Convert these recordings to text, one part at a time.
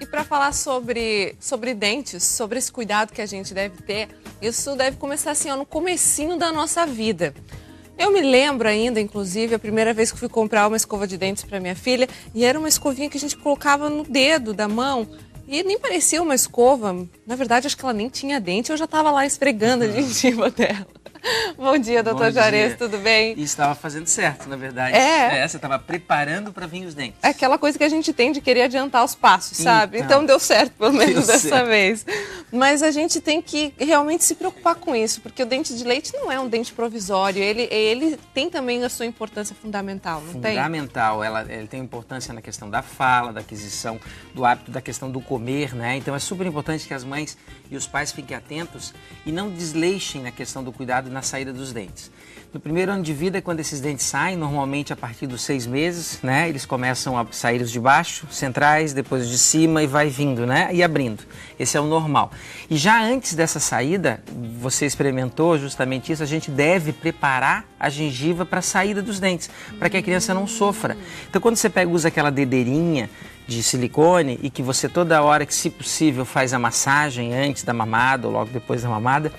para falar sobre dentes, sobre esse cuidado que a gente deve ter. Isso deve começar assim, ó, no comecinho da nossa vida. Eu me lembro ainda, inclusive, a primeira vez que fui comprar uma escova de dentes para minha filha, e era uma escovinha que a gente colocava no dedo da mão. E nem parecia uma escova. Na verdade, acho que ela nem tinha dente, eu já estava lá esfregando a gengiva dela. Bom dia, doutor Juarez, tudo bem? E estava fazendo certo, na verdade. Você estava preparando para vir os dentes. É aquela coisa que a gente tem de querer adiantar os passos, sabe? Então deu certo, pelo menos dessa vez. Mas a gente tem que realmente se preocupar com isso, porque o dente de leite não é um dente provisório, ele tem também a sua importância fundamental, não tem? Fundamental, ele tem importância na questão da fala, da aquisição do hábito, da questão do comer, né? Então é super importante que as mães e os pais fiquem atentos e não desleixem na questão do cuidado na saída dos dentes. No primeiro ano de vida, quando esses dentes saem, normalmente a partir dos 6 meses, né? Eles começam a sair os de baixo, centrais, depois os de cima e vai vindo, né? E abrindo. Esse é o normal. E já antes dessa saída, você experimentou justamente isso, a gente deve preparar a gengiva para a saída dos dentes, para que a criança não sofra. Então, quando você usa aquela dedeirinha de silicone e que você toda hora que, se possível, faz a massagem antes da mamada ou logo depois da mamada,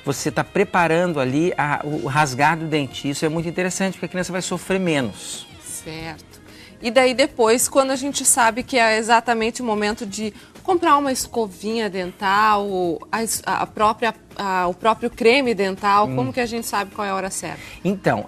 você está preparando ali o rasgar do dente. Isso é muito interessante, porque a criança vai sofrer menos. Certo. E daí depois, quando a gente sabe que é exatamente o momento de comprar uma escovinha dental, o próprio creme dental, como que a gente sabe qual é a hora certa? Então,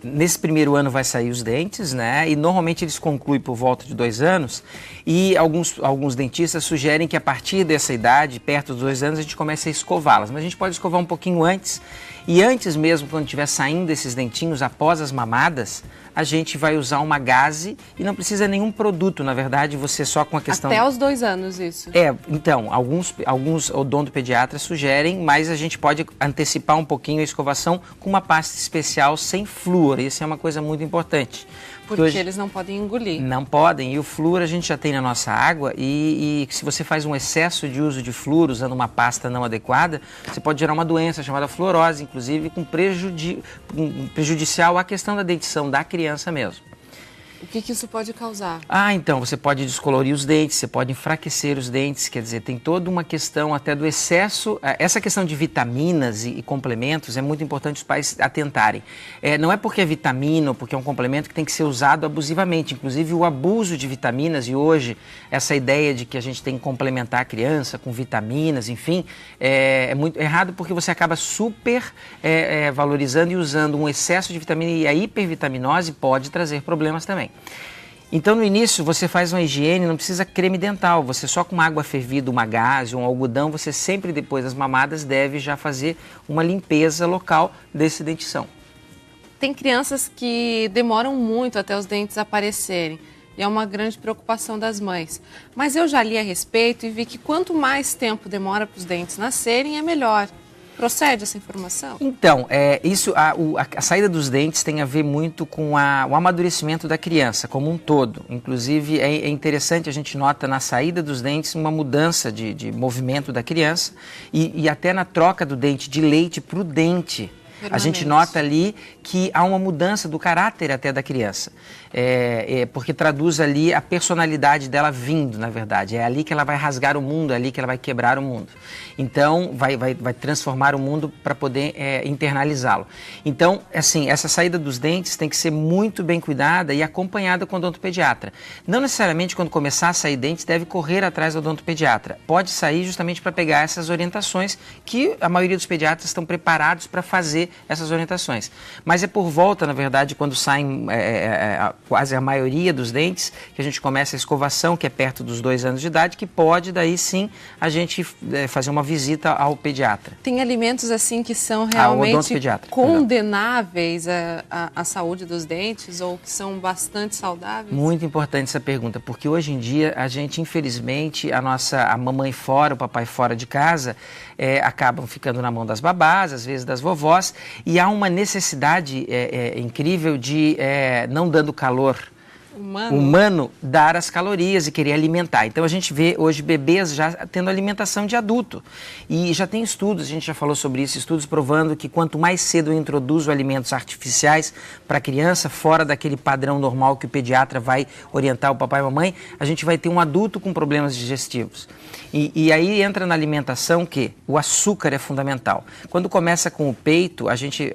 nesse primeiro ano vai sair os dentes, né? E normalmente eles concluem por volta de 2 anos. E alguns dentistas sugerem que a partir dessa idade, perto dos 2 anos, a gente comece a escová-las. Mas a gente pode escovar um pouquinho antes. E antes mesmo, quando estiver saindo esses dentinhos após as mamadas, a gente vai usar uma gaze e não precisa nenhum produto, na verdade, você só com a questão... Até os 2 anos isso? Então, alguns odontopediatras sugerem, mas a gente pode antecipar um pouquinho a escovação com uma pasta especial sem flúor. Isso é uma coisa muito importante. Porque hoje eles não podem engolir. Não podem, e o flúor a gente já tem na nossa água e se você faz um excesso de uso de flúor usando uma pasta não adequada, você pode gerar uma doença chamada fluorose, inclusive com prejudicial à questão da dentição da criança mesmo. O que isso pode causar? Então, você pode descolorir os dentes, você pode enfraquecer os dentes, quer dizer, tem toda uma questão até do excesso. Essa questão de vitaminas e complementos é muito importante os pais atentarem. Não é porque é vitamina ou porque é um complemento que tem que ser usado abusivamente. Inclusive, o abuso de vitaminas e hoje, essa ideia de que a gente tem que complementar a criança com vitaminas, enfim, é muito errado porque você acaba super valorizando e usando um excesso de vitamina e a hipervitaminose pode trazer problemas também. Então, no início, você faz uma higiene, não precisa creme dental. Você só com água fervida, uma gaze, um algodão, você sempre depois das mamadas deve já fazer uma limpeza local desse dentição. Tem crianças que demoram muito até os dentes aparecerem. E é uma grande preocupação das mães. Mas eu já li a respeito e vi que quanto mais tempo demora para os dentes nascerem, é melhor. Procede essa informação? Então, a saída dos dentes tem a ver muito com o amadurecimento da criança como um todo. Inclusive, é interessante, a gente nota na saída dos dentes uma mudança de movimento da criança e até na troca do dente de leite para o dente. A gente nota ali que há uma mudança do caráter até da criança, porque traduz ali a personalidade dela vindo, na verdade. É ali que ela vai rasgar o mundo, é ali que ela vai quebrar o mundo. Então, vai transformar o mundo para poder internalizá-lo. Então, assim, essa saída dos dentes tem que ser muito bem cuidada e acompanhada com o odontopediatra. Não necessariamente quando começar a sair dentes deve correr atrás do odontopediatra. Pode sair justamente para pegar essas orientações que a maioria dos pediatras estão preparados para fazer essas orientações. Mas é por volta, na verdade, quando saem quase a maioria dos dentes, que a gente começa a escovação, que é perto dos 2 anos de idade, que pode, daí sim, a gente fazer uma visita ao pediatra. Tem alimentos assim que são realmente condenáveis à saúde dos dentes ou que são bastante saudáveis? Muito importante essa pergunta, porque hoje em dia a gente, infelizmente, a mamãe fora, o papai fora de casa, acabam ficando na mão das babás, às vezes das vovós, e há uma necessidade incrível de, não dando calor humano dar as calorias e querer alimentar. Então a gente vê hoje bebês já tendo alimentação de adulto. E já tem estudos, a gente já falou sobre isso, estudos provando que quanto mais cedo eu introduzo alimentos artificiais para a criança, fora daquele padrão normal que o pediatra vai orientar o papai e a mamãe, a gente vai ter um adulto com problemas digestivos. E aí entra na alimentação que o açúcar é fundamental. Quando começa com o peito, a gente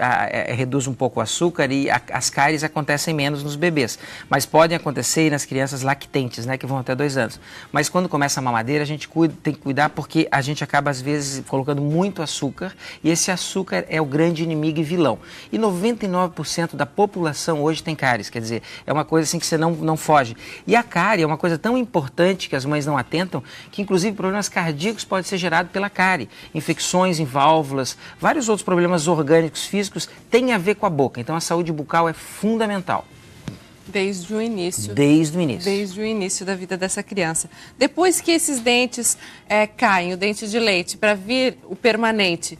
reduz um pouco o açúcar e as cáries acontecem menos nos bebês. Mas podem acontecer nas crianças lactentes, né, que vão até 2 anos. Mas quando começa a mamadeira, a gente tem que cuidar porque a gente acaba, às vezes, colocando muito açúcar e esse açúcar é o grande inimigo e vilão. E 99% da população hoje tem cáries, quer dizer, é uma coisa assim que você não foge. E a cárie é uma coisa tão importante que as mães não atentam, que inclusive problemas cardíacos podem ser gerados pela cárie. Infecções em válvulas, vários outros problemas orgânicos, físicos, têm a ver com a boca. Então a saúde bucal é fundamental. Desde o início. Desde o início. Desde o início da vida dessa criança. Depois que esses dentes caem, o dente de leite, para vir o permanente,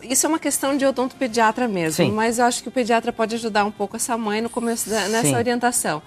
isso é uma questão de odontopediatra mesmo. Sim. Mas eu acho que o pediatra pode ajudar um pouco essa mãe no começo nessa Sim. orientação.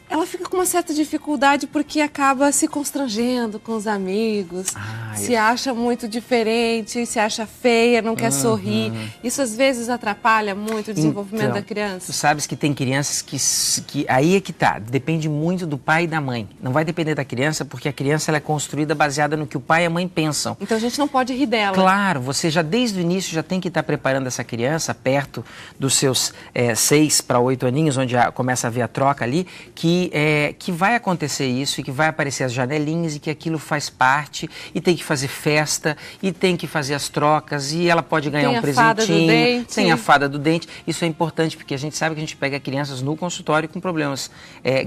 Ela fica com uma certa dificuldade porque acaba se constrangendo com os amigos, se acha muito diferente, se acha feia, não quer sorrir. Isso às vezes atrapalha muito o desenvolvimento da criança. Tu sabes que tem crianças que aí é que tá, depende muito do pai e da mãe. Não vai depender da criança porque a criança ela é construída baseada no que o pai e a mãe pensam. Então a gente não pode rir dela. Claro, você já desde o início já tem que estar preparando essa criança perto dos seus 6 para 8 aninhos, onde começa a haver a troca ali, que vai acontecer isso e que vai aparecer as janelinhas e que aquilo faz parte e tem que fazer festa e tem que fazer as trocas e ela pode ganhar um presentinho, tem a fada do dente. Isso é importante porque a gente sabe que a gente pega crianças no consultório com problemas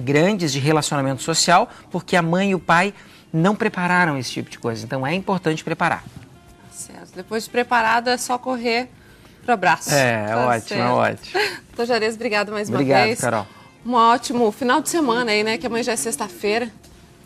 grandes de relacionamento social porque a mãe e o pai não prepararam esse tipo de coisa. Então é importante preparar. Certo. Depois de preparado é só correr para o abraço. Ótimo, é ótimo. Doutor Jarez, obrigado mais uma vez. Obrigado, Carol. Um ótimo final de semana aí, né? Que amanhã já é sexta-feira.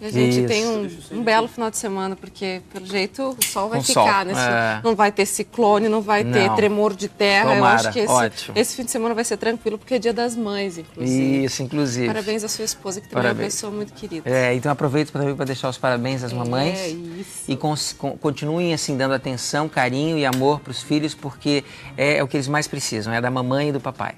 E a gente tem um belo final de semana, porque, pelo jeito, o sol vai ficar, né? Não vai ter ciclone, não vai ter tremor de terra. Tomara. Eu acho que esse fim de semana vai ser tranquilo, porque é Dia das Mães, inclusive. Isso, inclusive. Parabéns à sua esposa, que também é uma pessoa muito querida. Então aproveito também para deixar os parabéns às mamães. Isso. E continuem, assim, dando atenção, carinho e amor para os filhos, porque é o que eles mais precisam, é da mamãe e do papai.